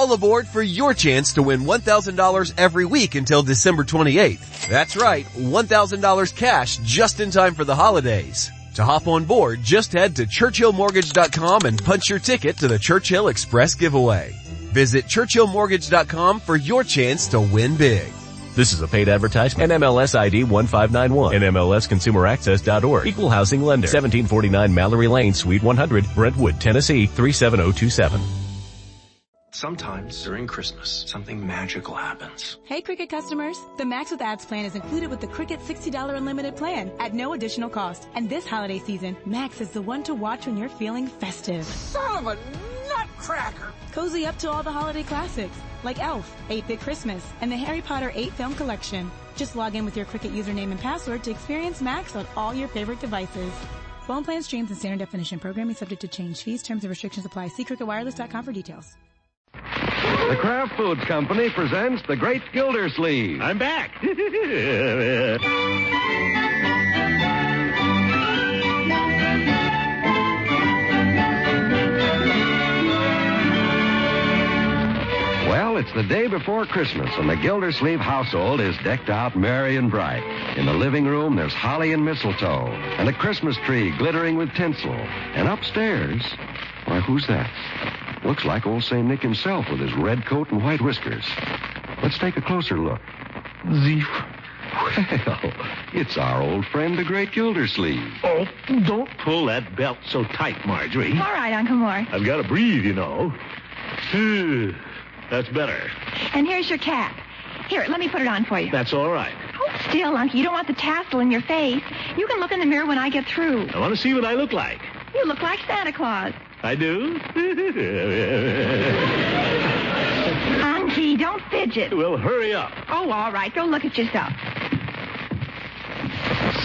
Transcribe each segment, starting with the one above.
all aboard for your chance to win $1,000 every week until December 28th. That's right, $1,000 cash just in time for the holidays. To hop on board, just head to ChurchillMortgage.com and punch your ticket to the Churchill Express giveaway. Visit ChurchillMortgage.com for your chance to win big. This is a paid advertisement. NMLS ID 1591. NMLSConsumerAccess.org. Equal housing lender. 1749 Mallory Lane, Suite 100, Brentwood, Tennessee 37027. Sometimes during Christmas, something magical happens. Hey Cricket customers, the Max with Ads plan is included with the Cricket $60 unlimited plan at no additional cost. And this holiday season, Max is the one to watch when you're feeling festive. Son of a nutcracker! Cozy up to all the holiday classics, like Elf, 8-Bit Christmas, and the Harry Potter 8-film collection. Just log in with your Cricket username and password to experience Max on all your favorite devices. Phone plan streams and standard definition. Programming subject to change. Fees, terms, and restrictions apply. See cricketwireless.com for details. The Kraft Foods Company presents The Great Gildersleeve. I'm back. Well, it's the day before Christmas, and the Gildersleeve household is decked out merry and bright. In the living room, there's holly and mistletoe, and a Christmas tree glittering with tinsel. And upstairs, why, who's that? Looks like old St. Nick himself with his red coat and white whiskers. Let's take a closer look. Zeef. Well, it's our old friend, the Great Gildersleeve. Oh, don't pull that belt so tight, Marjorie. All right, Uncle Mort. I've got to breathe, you know. That's better. And here's your cap. Here, let me put it on for you. That's all right. Hold still, Uncle. You don't want the tassel in your face. You can look in the mirror when I get through. I want to see what I look like. You look like Santa Claus. I do? Unky, don't fidget. Well, hurry up. Oh, all right. Go look at yourself.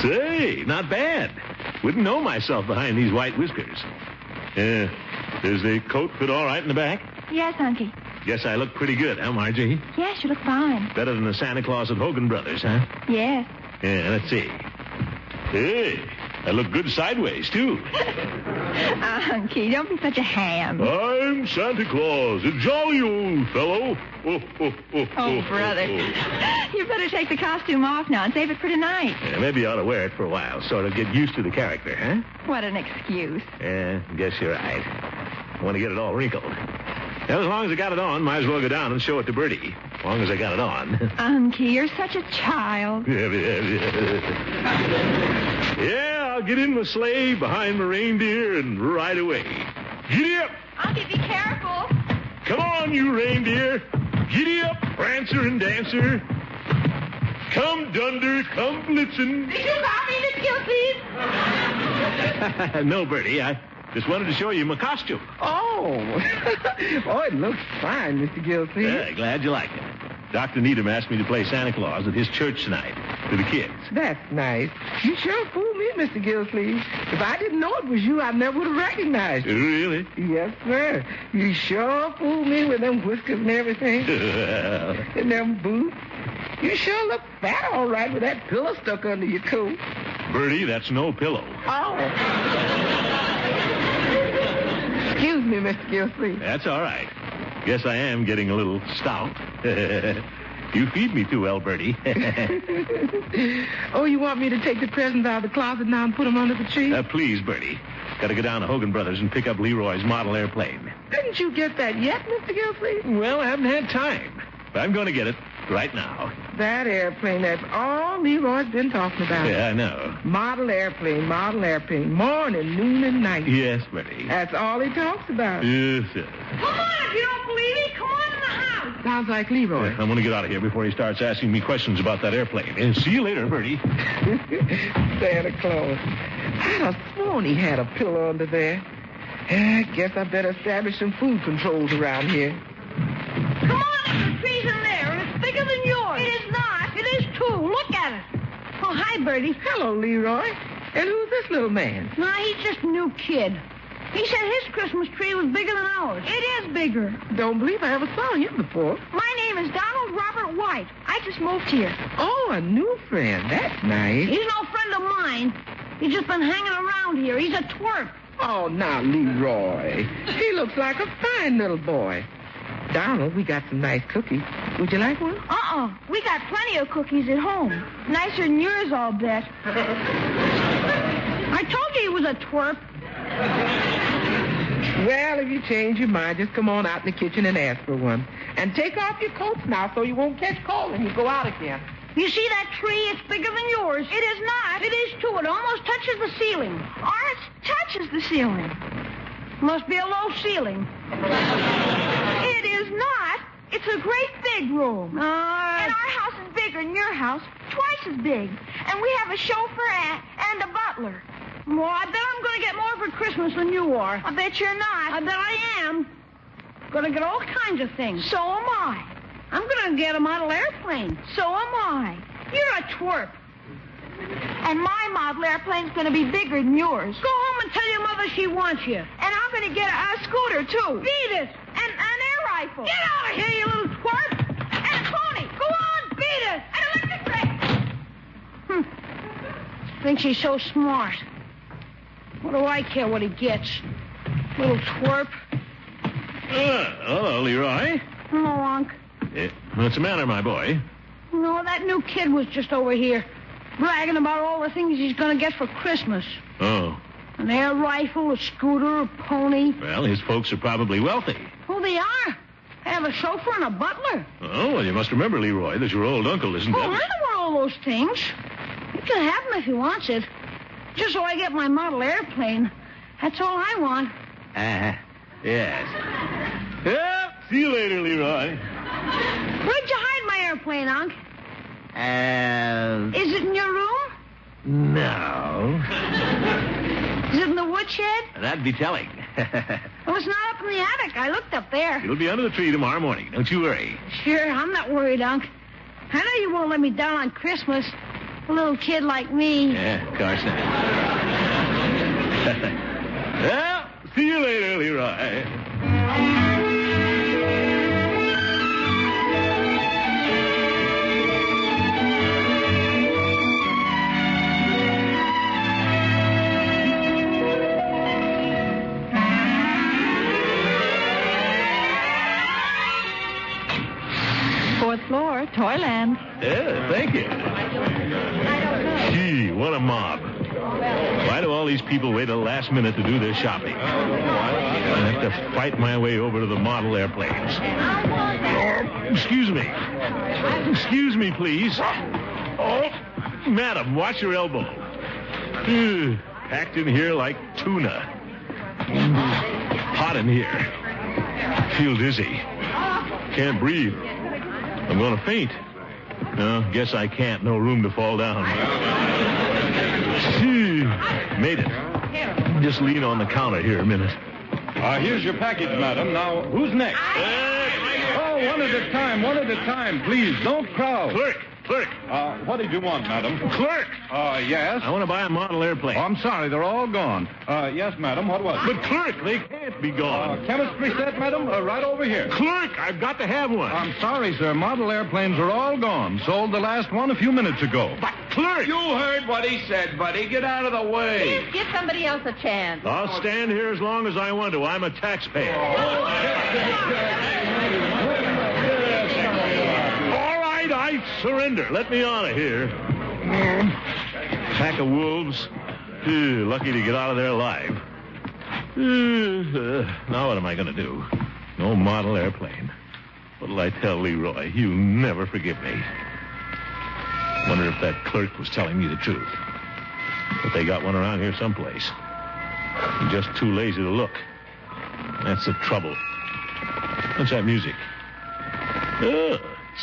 Say, not bad. Wouldn't know myself behind these white whiskers. Does the coat fit all right in the back? Yes, Unky. Guess I look pretty good, huh, Margie? Yes, you look fine. Better than the Santa Claus at Hogan Brothers, huh? Yes. Yeah, let's see. Hey, I look good sideways, too. Unky, don't be such a ham. I'm Santa Claus, a jolly old fellow. Oh, brother. You better take the costume off now and save it for tonight. Yeah, maybe I ought to wear it for a while, sort of get used to the character, huh? What an excuse. Yeah, guess you're right. I want to get it all wrinkled. Well, as long as I got it on, might as well go down and show it to Bertie. As long as I got it on. Unky, you're such a child. Yeah, I'll get in my sleigh behind my reindeer and ride away. Giddy up! Unky, be careful. Come on, you reindeer. Giddy up, Prancer and Dancer. Come, Dunder, come, Blitzen. Did you copy the Gildersleeve? No, Bertie, I just wanted to show you my costume. Oh, it looks fine, Mr. Gildersleeve. Yeah, glad you like it. Dr. Needham asked me to play Santa Claus at his church tonight to the kids. That's nice. You sure fooled me, Mr. Gildersleeve. If I didn't know it was you, I never would have recognized you. Really? Yes, sir. You sure fooled me with them whiskers and everything. And them boots. You sure look fat all right with that pillow stuck under your coat. Bertie, that's no pillow. Oh. Excuse me, Mr. Gildersleeve. That's all right. Guess I am getting a little stout. You feed me too well, Bertie. Oh, you want me to take the presents out of the closet now and put them under the tree? Please, Bertie. Got to go down to Hogan Brothers and pick up Leroy's model airplane. Didn't you get that yet, Mr. Gildersleeve? Well, I haven't had time. But I'm going to get it right now. That airplane, that's all Leroy's been talking about. Yeah, I know. Model airplane, morning, noon, and night. Yes, Bertie. That's all he talks about. Yes, sir. Come on, if you don't believe me, come on in the house. Sounds like Leroy. I'm going to get out of here before he starts asking me questions about that airplane. And see you later, Bertie. Santa Claus. I'd have sworn he had a pillow under there. I guess I better establish some food controls around here. Come on, the tree's in there, and it's bigger than yours. It is not. It is too. Look at it. Oh, hi, Bertie. Hello, Leroy. And who's this little man? Nah, he's just a new kid. He said his Christmas tree was bigger than ours. It is bigger. Don't believe I ever saw him before. My name is Donald Robert White. I just moved here. Oh, a new friend. That's nice. He's no friend of mine. He's just been hanging around here. He's a twerp. Oh, now, Leroy. He looks like a fine little boy. Donald, we got some nice cookies. Would you like one? We got plenty of cookies at home. Nicer than yours, I'll bet. I told you he was a twerp. Well, if you change your mind, just come on out in the kitchen and ask for one. And take off your coats now so you won't catch cold when you go out again. You see that tree? It's bigger than yours. It is not. It is, too. It almost touches the ceiling. Ours touches the ceiling. Must be a low ceiling. It is not. It's a great big room. And our house is bigger than your house. Twice as big. And we have a chauffeur and a butler. Well, I bet I'm going to get more for Christmas than you are. I bet you're not. I bet I am. Going to get all kinds of things. So am I. I'm going to get a model airplane. So am I. You're a twerp. And my model airplane's going to be bigger than yours. Go home and tell your mother she wants you. And I'm going to get a scooter, too. Beat it. And an air rifle. Get out of here, you little twerp. And a pony. Go on, beat it. And an electric ray. Thinks he's so smart. What do I care what he gets? Little twerp. Hello, Leroy. Hello, Unc. What's the matter, my boy? No, that new kid was just over here, bragging about all the things he's going to get for Christmas. Oh. An air rifle, a scooter, a pony. Well, his folks are probably wealthy. Oh, they are? They have a chauffeur and a butler. Oh, well, you must remember, Leroy, that your old uncle isn't Oh, I that... know what all those things. He can have them if he wants it. Just so I get my model airplane. That's all I want. Yes. Well, see you later, Leroy. Where'd you hide my airplane, Unc? Is it in your room? No. Is it in the woodshed? That'd be telling. Oh, it's not up in the attic. I looked up there. It'll be under the tree tomorrow morning. Don't you worry. Sure, I'm not worried, Unc. I know you won't let me down on Christmas. A little kid like me. Yeah, of course not. Well, see you later, Leroy. Fourth floor, Toyland. Yeah, thank you. Gee, what a mob. Why do all these people wait till the last minute to do their shopping? I have to fight my way over to the model airplanes. Oh, excuse me. Excuse me, please. Oh, madam, watch your elbow. Packed in here like tuna. Hot in here. Feel dizzy. Can't breathe. I'm going to faint. No, guess I can't. No room to fall down. Made it. Just lean on the counter here a minute. Here's your package, madam. Now, who's next? Oh, one at a time. Please, don't crowd. Clerk. What did you want, madam? Clerk. Yes? I want to buy a model airplane. Oh, I'm sorry, they're all gone. Yes, madam, what was it? But clerk, they can't be gone. Chemistry set, madam? Right over here. Clerk, I've got to have one. I'm sorry, sir. Model airplanes are all gone. Sold the last one a few minutes ago. But clerk! You heard what he said, buddy. Get out of the way. Please give somebody else a chance. I'll stand here as long as I want to. I'm a taxpayer. I surrender. Let me out of here. Pack of wolves. Lucky to get out of there alive. Now what am I going to do? No model airplane. What'll I tell Leroy? He'll never forgive me. Wonder if that clerk was telling me the truth. But they got one around here someplace. I'm just too lazy to look. That's the trouble. What's that music?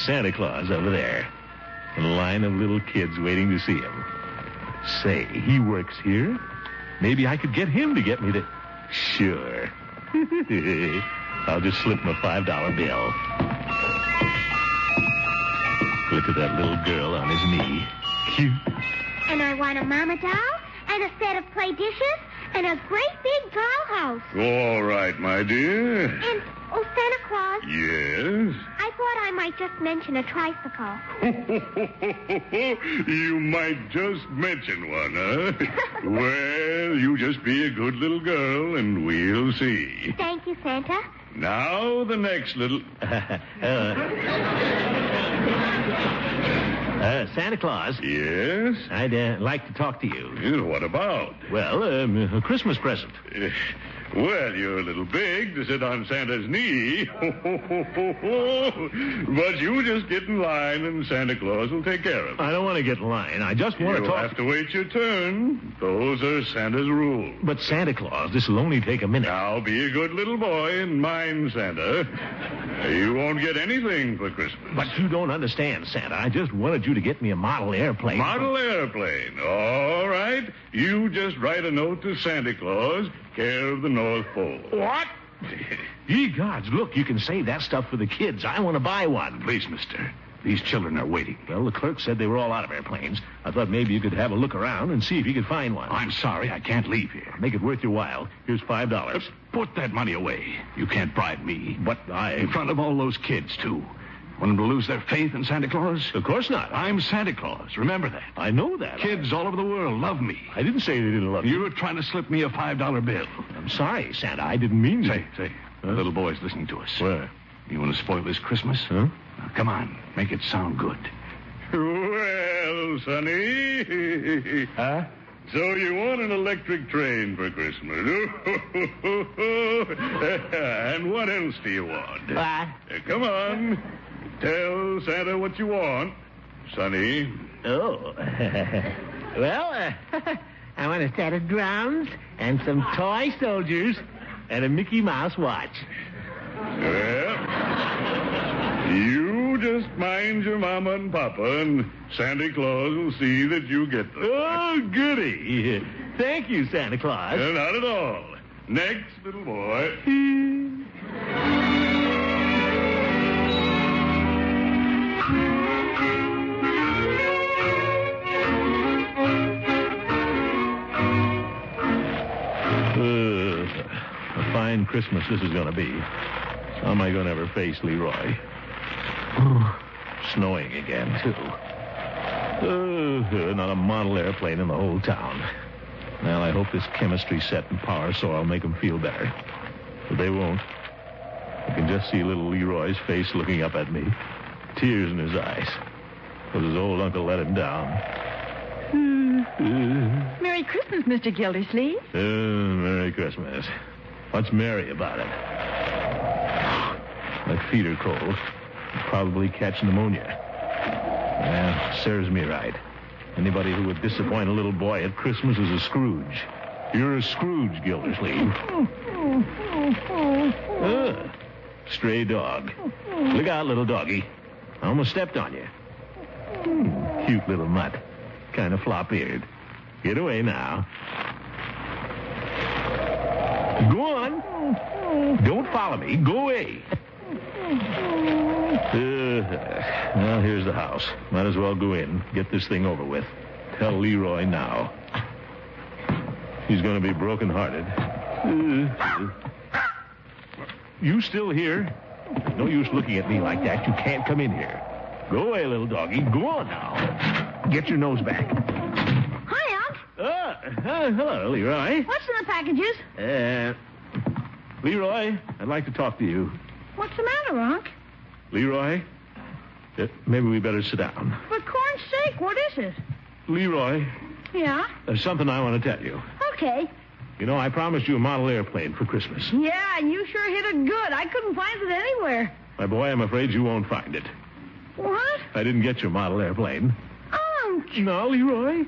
Santa Claus over there. A line of little kids waiting to see him. Say, he works here? Maybe I could get him to get me to... Sure. I'll just slip him a $5 bill. Look at that little girl on his knee. Cute. And I want a mama doll and a set of play dishes and a great big dollhouse. All right, my dear. And, Santa Claus. Yes? I thought I might just mention a tricycle. You might just mention one, huh? Well, you just be a good little girl, and we'll see. Thank you, Santa. Now the next little... Santa Claus. Yes? I'd like to talk to you. What about? Well, a Christmas present. Well, you're a little big to sit on Santa's knee. But you just get in line and Santa Claus will take care of it. I don't want to get in line. I just want to talk. You'll have to wait your turn. Those are Santa's rules. But Santa Claus, this will only take a minute. Now, be a good little boy and mind Santa. You won't get anything for Christmas. But you don't understand, Santa. I just wanted you to get me a model airplane. Model airplane. All right. You just write a note to Santa Claus, care of the North Pole. What? Ye gods, look, you can save that stuff for the kids. I want to buy one. Please, mister. These children are waiting. Well, the clerk said they were all out of airplanes. I thought maybe you could have a look around and see if you could find one. I'm sorry, I can't leave here. Make it worth your while. Here's $5. Put that money away. You can't bribe me. But In front of all those kids, too. Want them to lose their faith in Santa Claus? Of course not. I'm Santa Claus. Remember that. I know that. Kids all over the world love me. I didn't say they didn't love You were trying to slip me a $5 bill. I'm sorry, Santa. I didn't mean to. Say. The little boy's listening to us. Where? You want to spoil this Christmas? Huh? Now, come on. Make it sound good. Well, Sonny. Huh? So you want an electric train for Christmas? And what else do you want? What? Come on. Tell Santa what you want, Sonny. Oh. Well, I want a set of drums and some toy soldiers and a Mickey Mouse watch. Well, you just mind your mama and papa, and Santa Claus will see that you get them. Oh, goody. Thank you, Santa Claus. Not at all. Next, little boy. A fine Christmas this is going to be. How am I going to ever face Leroy? Snowing again, too. Not a model airplane in the whole town. Well, I hope this chemistry set and power soil will make them feel better. But they won't. I can just see little Leroy's face looking up at me. Tears in his eyes. Because his old uncle let him down. Merry Christmas, Mr. Gildersleeve. Merry Christmas. What's merry about it? My feet are cold. I'll probably catch pneumonia. Yeah, serves me right. Anybody who would disappoint a little boy at Christmas is a Scrooge. You're a Scrooge, Gildersleeve. Stray dog. Look out, little doggy. I almost stepped on you. Cute little mutt. Kind of flop-eared. Get away now. Go on. Don't follow me. Go away. Well, here's the house. Might as well go in. Get this thing over with. Tell Leroy now. He's going to be broken-hearted. You still here? There's no use looking at me like that. You can't come in here. Go away, little doggy. Go on now. Get your nose back. Hi, Unc. Hello, Leroy. What's in the packages? Leroy, I'd like to talk to you. What's the matter, Unc? Leroy, maybe we better sit down. For corn's sake, what is it? Leroy, Yeah? there's something I want to tell you. Okay. You know, I promised you a model airplane for Christmas. Yeah, and you sure hit it good. I couldn't find it anywhere. My boy, I'm afraid you won't find it. What? I didn't get your model airplane. Unc. No, Leroy. You know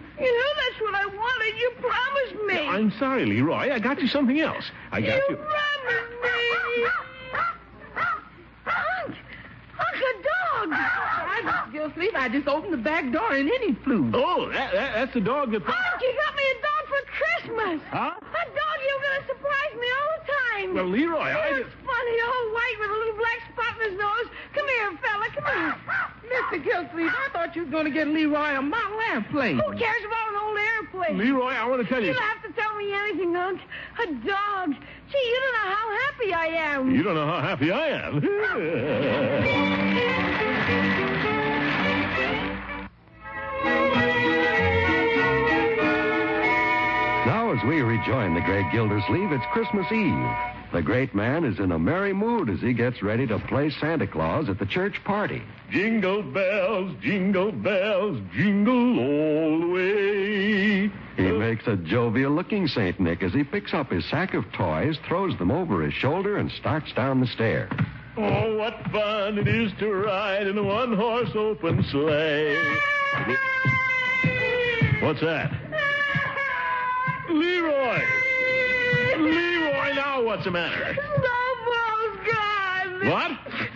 that's what I wanted. You promised me. I'm sorry, Leroy. I got you something else. I got you. promised me. Unc, a dog. Gildersleeve, I just opened the back door and in he flew. Oh, that's the dog that... Unc, you got me a dog for Christmas. Huh? A dog you're going to surprise me all the time. Well, Leroy, It's funny, all white with a little black spot in his nose. Come here, fella, come here. Mr. Gildersleeve, I thought you was going to get Leroy a model airplane. Who cares about an old airplane? Leroy, I want to tell you... You don't have to tell me anything, Unc. A dog. Gee, you don't know how happy I am. You don't know how happy I am. Now, as we join the great Gildersleeve, it's Christmas Eve. The great man is in a merry mood as he gets ready to play Santa Claus at the church party. Jingle bells, jingle all the way. He makes a jovial-looking St. Nick as he picks up his sack of toys, throws them over his shoulder, and starts down the stair. Oh, what fun it is to ride in a one-horse open sleigh. What's that? Leroy! Leroy, now what's the matter? Snowball's gone. What?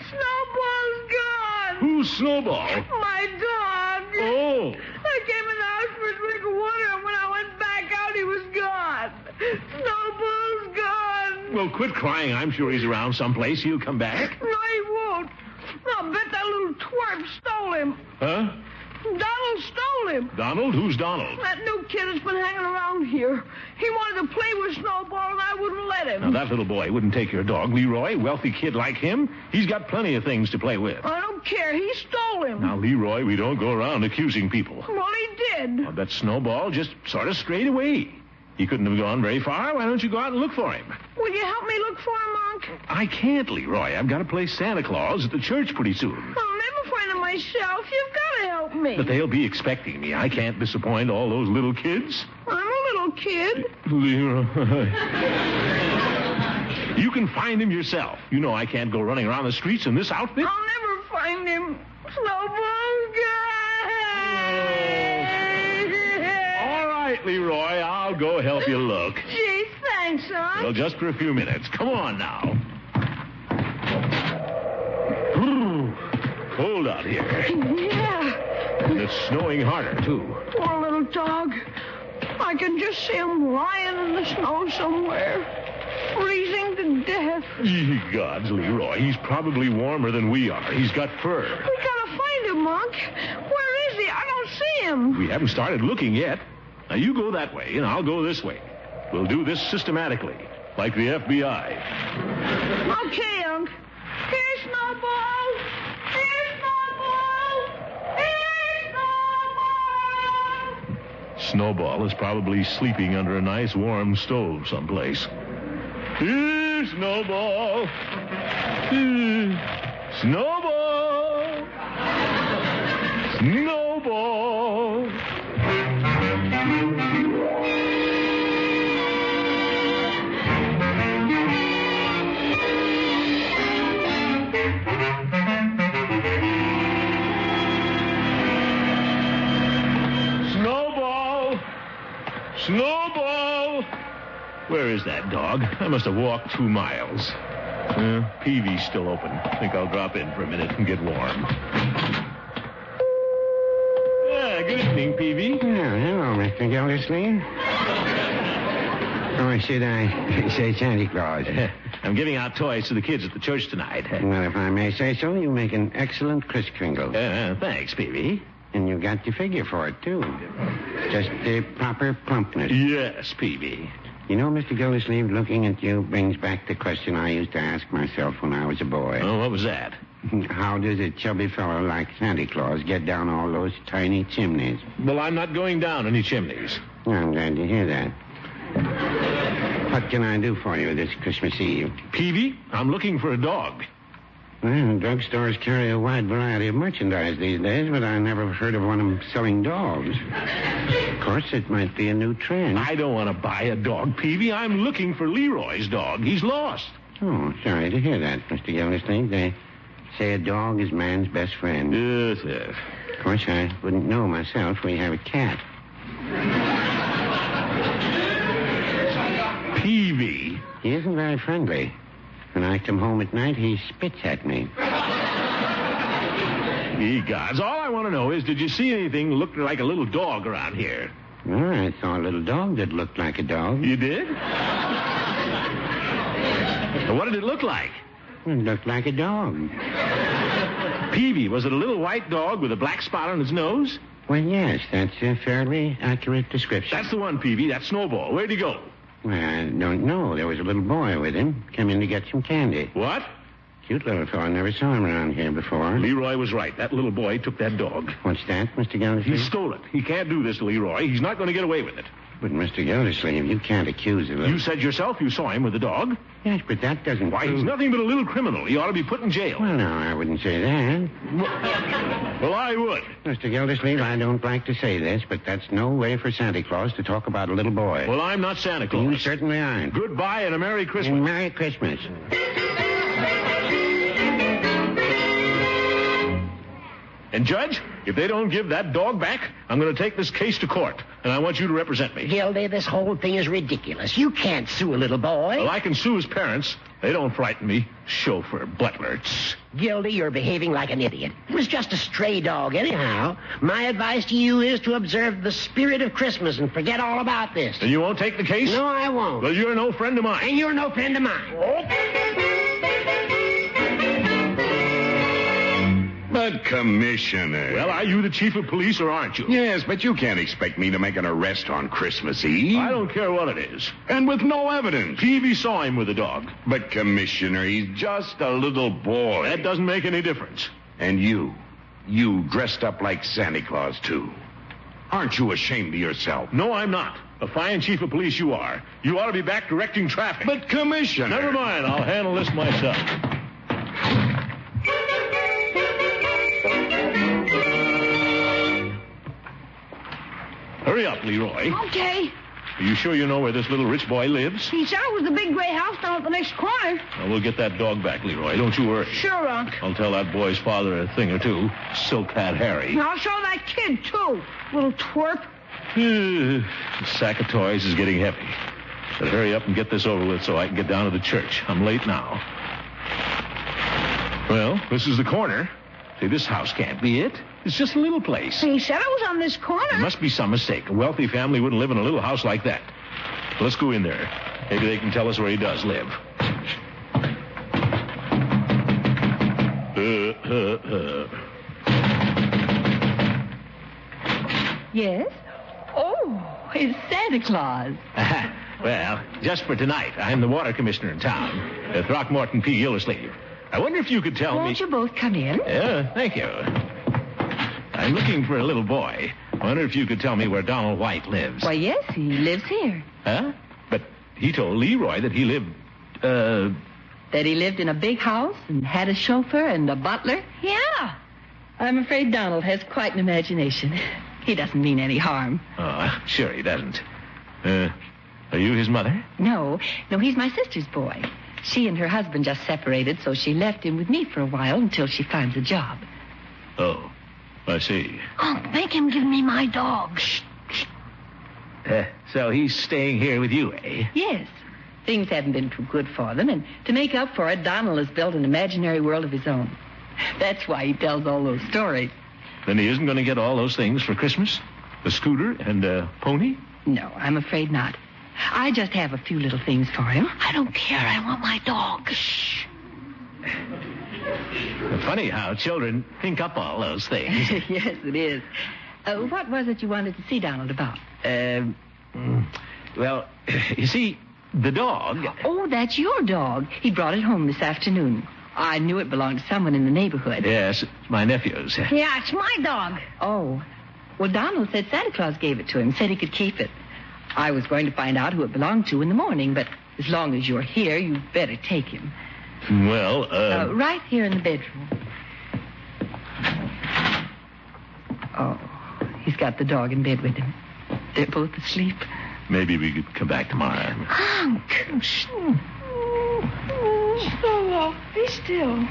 Snowball's gone. Who's Snowball? My dog. Oh. I came in the house for a drink of water, and when I went back out, he was gone. Snowball's gone. Well, quit crying. I'm sure he's around someplace. He'll come back. No, he won't. I'll bet that little twerp stole him. Huh? Donald stole him. Donald? Who's Donald? That new kid has been hanging around here. He wanted to play with Snowball, and I wouldn't let him. Now, that little boy wouldn't take your dog, Leroy. Wealthy kid like him. He's got plenty of things to play with. I don't care. He stole him. Now, Leroy, we don't go around accusing people. Well, he did. Well, that Snowball just sort of strayed away. He couldn't have gone very far. Why don't you go out and look for him? Will you help me look for him, Unc? I can't, Leroy. I've got to play Santa Claus at the church pretty soon. I'll never find him myself. You've got to help me. But they'll be expecting me. I can't disappoint all those little kids. I'm a little kid. Leroy. You can find him yourself. You know I can't go running around the streets in this outfit. I'll never find him. Snowball's gone. All right, Leroy. I'll go help you look. Gee, thanks, Unc. Well, just for a few minutes. Come on now. Cold out here. Yeah. And it's snowing harder, too. Poor little dog. I can just see him lying in the snow somewhere, freezing to death. Ye gods, Leroy. He's probably warmer than we are. He's got fur. We gotta find him, Unc. Where is he? I don't see him. We haven't started looking yet. Now, you go that way, and I'll go this way. We'll do this systematically, like the FBI. Okay, Unc. Here's Snowball. Here's Snowball. Here's Snowball. Snowball is probably sleeping under a nice warm stove someplace. Here, Snowball. Here. Snowball. Snowball. Snowball! Where is that dog? I must have walked 2 miles. Peavy's still open. I think I'll drop in for a minute and get warm. Yeah, good evening, Peavy. Oh, hello, Mr. Gildersleeve. Or should I say Santa Claus? I'm giving out toys to the kids at the church tonight. Well, if I may say so, you make an excellent Kris Kringle. Thanks, Peavy. And you got the figure for it, too. Just the proper plumpness. Yes, Peavy. You know, Mr. Gildersleeve, looking at you brings back the question I used to ask myself when I was a boy. Oh, what was that? How does a chubby fellow like Santa Claus get down all those tiny chimneys? Well, I'm not going down any chimneys. I'm glad to hear that. What can I do for you this Christmas Eve? Peavy, I'm looking for a dog. Well, drugstores carry a wide variety of merchandise these days, but I never heard of one of them selling dogs. Of course, it might be a new trend. I don't want to buy a dog, Peavy. I'm looking for Leroy's dog. He's lost. Oh, sorry to hear that, Mr. Gildersleeve. They say a dog is man's best friend. Yes, yes. Of course, I wouldn't know myself. We have a cat. Peavy. He isn't very friendly. When I come home at night, he spits at me. Ye gods. All I want to know is, did you see anything look like a little dog around here? Well, I saw a little dog that looked like a dog. You did? What did it look like? It looked like a dog. Peavy, was it a little white dog with a black spot on its nose? Well, yes, that's a fairly accurate description. That's the one, Peavy. That's Snowball. Where'd he go? Well, I don't know. There was a little boy with him. Came in to get some candy. What? Cute little fellow. Never saw him around here before. Leroy was right. That little boy took that dog. What's that, Mr. Gildersleeve? He stole it. He can't do this to Leroy. He's not going to get away with it. But, Mr. Gildersleeve, you can't accuse him. You said yourself you saw him with the dog. Yes, but that doesn't Why, prove... he's nothing but a little criminal. He ought to be put in jail. Well, no, I wouldn't say that. Well, I would. Mr. Gildersleeve, I don't like to say this, but that's no way for Santa Claus to talk about a little boy. Well, I'm not Santa Claus. You certainly aren't. Goodbye and a Merry Christmas. And Merry Christmas. And, Judge, if they don't give that dog back, I'm going to take this case to court, and I want you to represent me. Gildy, this whole thing is ridiculous. You can't sue a little boy. Well, I can sue his parents. They don't frighten me. Chauffeur, butler. Tss. Gildy, you're behaving like an idiot. It was just a stray dog anyhow. My advice to you is to observe the spirit of Christmas and forget all about this. And you won't take the case? No, I won't. Well, you're no friend of mine. And you're no friend of mine. But, Commissioner... Well, are you the chief of police or aren't you? Yes, but you can't expect me to make an arrest on Christmas Eve. I don't care what it is. And with no evidence. Peavy saw him with the dog. But, Commissioner, he's just a little boy. That doesn't make any difference. And you dressed up like Santa Claus, too. Aren't you ashamed of yourself? No, I'm not. A fine chief of police you are. You ought to be back directing traffic. But, Commissioner... Never mind. I'll handle this myself. Hurry up, Leroy. Okay. Are you sure you know where this little rich boy lives? He said it was the big gray house down at the next corner. Well, we'll get that dog back, Leroy. Don't you worry. Sure, Unc. I'll tell that boy's father a thing or two. Silk Hat Harry. I'll show that kid, too. Little twerp. The sack of toys is getting heavy. But hurry up and get this over with so I can get down to the church. I'm late now. Well, this is the corner. See, this house can't be it. It's just a little place. He said it was on this corner. There must be some mistake. A wealthy family wouldn't live in a little house like that. Let's go in there. Maybe they can tell us where he does live. Yes? Oh, it's Santa Claus. Well, just for tonight, I'm the water commissioner in town, Throckmorton P. Gildersleeve. I wonder if you could tell me... Won't you both come in? Yeah, thank you. I'm looking for a little boy. I wonder if you could tell me where Donald White lives. Why, yes, he lives here. Huh? But he told Leroy that he lived, That he lived in a big house and had a chauffeur and a butler? Yeah. I'm afraid Donald has quite an imagination. He doesn't mean any harm. Oh, sure he doesn't. Are you his mother? No, he's my sister's boy. She and her husband just separated, so she left him with me for a while until she finds a job. Oh, I see. Unc, make him give me my dog. So he's staying here with you, eh? Yes. Things haven't been too good for them, and to make up for it, Donald has built an imaginary world of his own. That's why he tells all those stories. Then he isn't going to get all those things for Christmas? A scooter and a pony? No, I'm afraid not. I just have a few little things for him. I don't care. I want my dog. Shh. Funny how children think up all those things. Yes, it is. What was it you wanted to see Donald about? Well, you see, the dog... Oh, that's your dog. He brought it home this afternoon. I knew it belonged to someone in the neighborhood. Yes, it's my nephew's. Yeah, it's my dog. Oh. Well, Donald said Santa Claus gave it to him, said he could keep it. I was going to find out who it belonged to in the morning, but as long as you're here, you'd better take him. Well, right here in the bedroom. Oh, he's got the dog in bed with him. They're both asleep. Maybe we could come back tomorrow. Unc. Be still.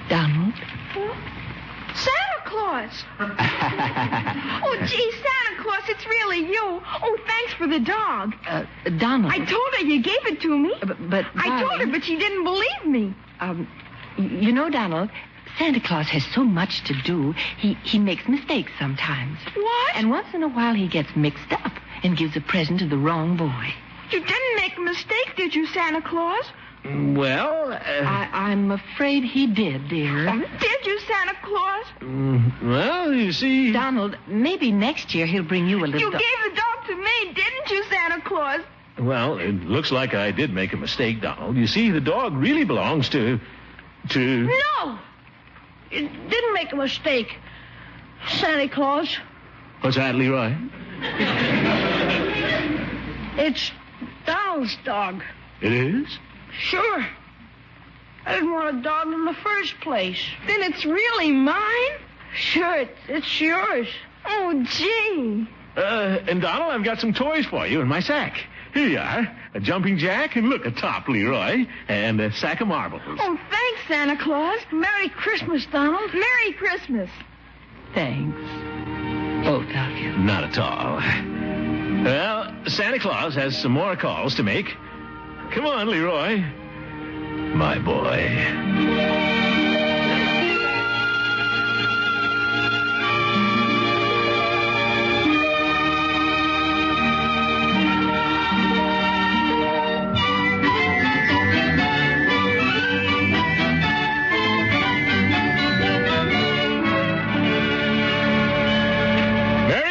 Donald? Santa Claus. Oh, gee, Santa Claus, it's really you. Oh, thanks for the dog. Donald. I told her you gave it to me. But I told her, but she didn't believe me. You know, Donald, Santa Claus has so much to do, he makes mistakes sometimes. What? And once in a while he gets mixed up and gives a present to the wrong boy. You didn't make a mistake, did you, Santa Claus? Well, I'm afraid he did, dear. Did you, Santa Claus? Well, you see... Donald, maybe next year he'll bring you a little... You gave the dog to me, didn't you, Santa Claus? Well, it looks like I did make a mistake, Donald. You see, the dog really belongs to... No! You didn't make a mistake, Santa Claus. What's that, Leroy? It's Donald's dog. It is? Sure. I didn't want a dog in the first place. Then it's really mine? Sure, it's yours. Oh, gee. And Donald, I've got some toys for you in my sack. Here you are. A jumping jack, and look, a top, Leroy, and a sack of marbles. Oh, thanks, Santa Claus. Merry Christmas, Donald. Merry Christmas. Thanks. Both of you. Not at all. Well, Santa Claus has some more calls to make. Come on, Leroy. My boy.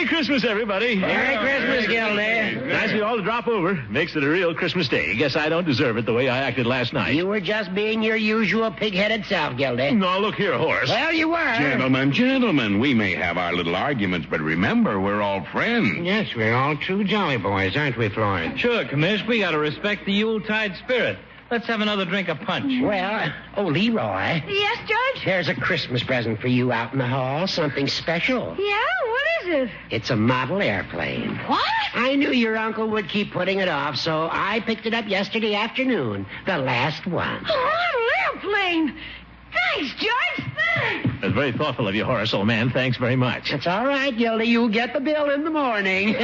Christmas, everybody. Merry Christmas, Gildy. Nice of you all to drop over. Makes it a real Christmas day. Guess I don't deserve it the way I acted last night. You were just being your usual pig-headed self, Gildy. No, look here, Horace. Well, you were. Gentlemen, we may have our little arguments, but remember, we're all friends. Yes, we're all true jolly boys, aren't we, Floyd? Sure, Commish. We gotta respect the Yuletide spirit. Let's have another drink of punch. Well, Leroy. Yes, Judge? There's a Christmas present for you out in the hall. Something special. Yeah? What is it? It's a model airplane. What? I knew your uncle would keep putting it off, so I picked it up yesterday afternoon. The last one. A model airplane. Thanks, Judge. Thanks. That's very thoughtful of you, Horace, old man. Thanks very much. That's all right, Gildy. You'll get the bill in the morning.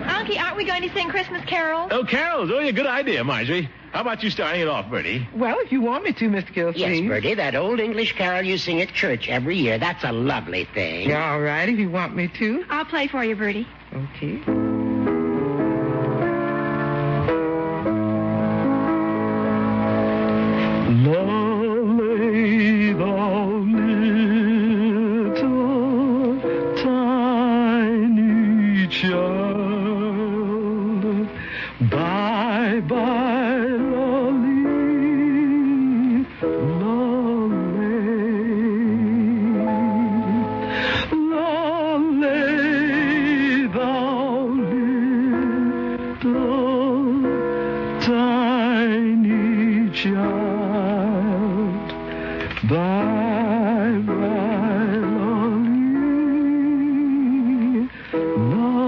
Unky, aren't we going to sing Christmas carols? Oh, carols. Oh, yeah, good idea, Marjorie. How about you starting it off, Bertie? Well, if you want me to, Mr. Gildersleeve. Yes, Bertie, that old English carol you sing at church every year. That's a lovely thing. Yeah, all right, if you want me to. I'll play for you, Bertie. Okay. Lovely thou little tiny child, bye-bye, lolly, lolly, lolly thou little tiny child, bye-bye, lolly, lolly.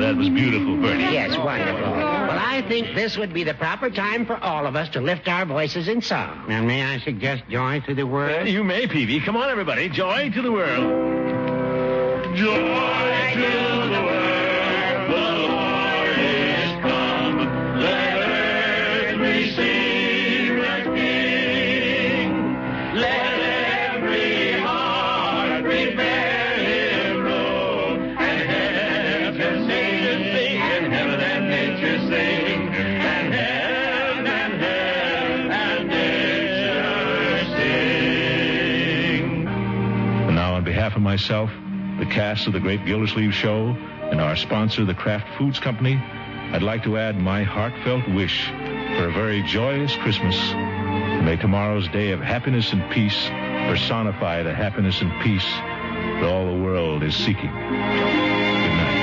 That was beautiful, Bertie. Yes, wonderful. Well, I think this would be the proper time for all of us to lift our voices in song. And may I suggest joy to the world? You may, Peavy. Come on, everybody. Joy to the world. Joy to the world. The Lord is come. Let earth receive her King. Let every heart prepare him room. And heaven sing and sing. And heaven and nature sing. And heaven and nature sing. And now, on behalf of myself, the cast of the Great Gildersleeve Show, and our sponsor, the Kraft Foods Company, I'd like to add my heartfelt wish for a very joyous Christmas. May tomorrow's day of happiness and peace personify the happiness and peace that all the world is seeking. Good night.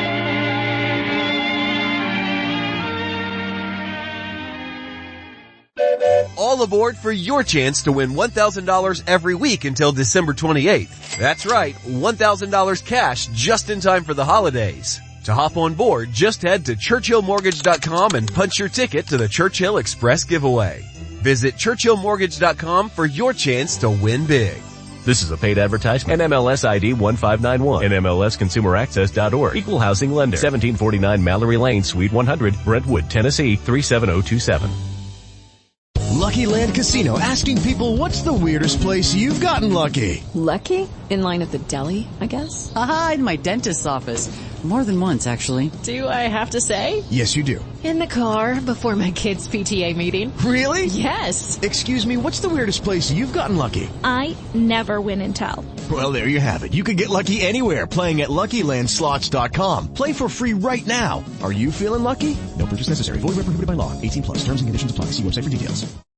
All aboard for your chance to win $1,000 every week until December 28th. That's right, $1,000 cash just in time for the holidays. To hop on board, just head to ChurchillMortgage.com and punch your ticket to the Churchill Express giveaway. Visit ChurchillMortgage.com for your chance to win big. This is a paid advertisement. NMLS ID 1591. NMLSConsumerAccess.org. Equal housing lender. 1749 Mallory Lane, Suite 100, Brentwood, Tennessee 37027. Lucky Land Casino, asking people, what's the weirdest place you've gotten lucky? Lucky? In line at the deli, I guess? Aha, in my dentist's office. More than once, actually. Do I have to say? Yes, you do. In the car before my kids' PTA meeting. Really? Yes. Excuse me, what's the weirdest place you've gotten lucky? I never win and tell. Well, there you have it. You can get lucky anywhere, playing at LuckyLandSlots.com. Play for free right now. Are you feeling lucky? No purchase necessary. Void where prohibited by law. 18+. Terms and conditions apply. See website for details.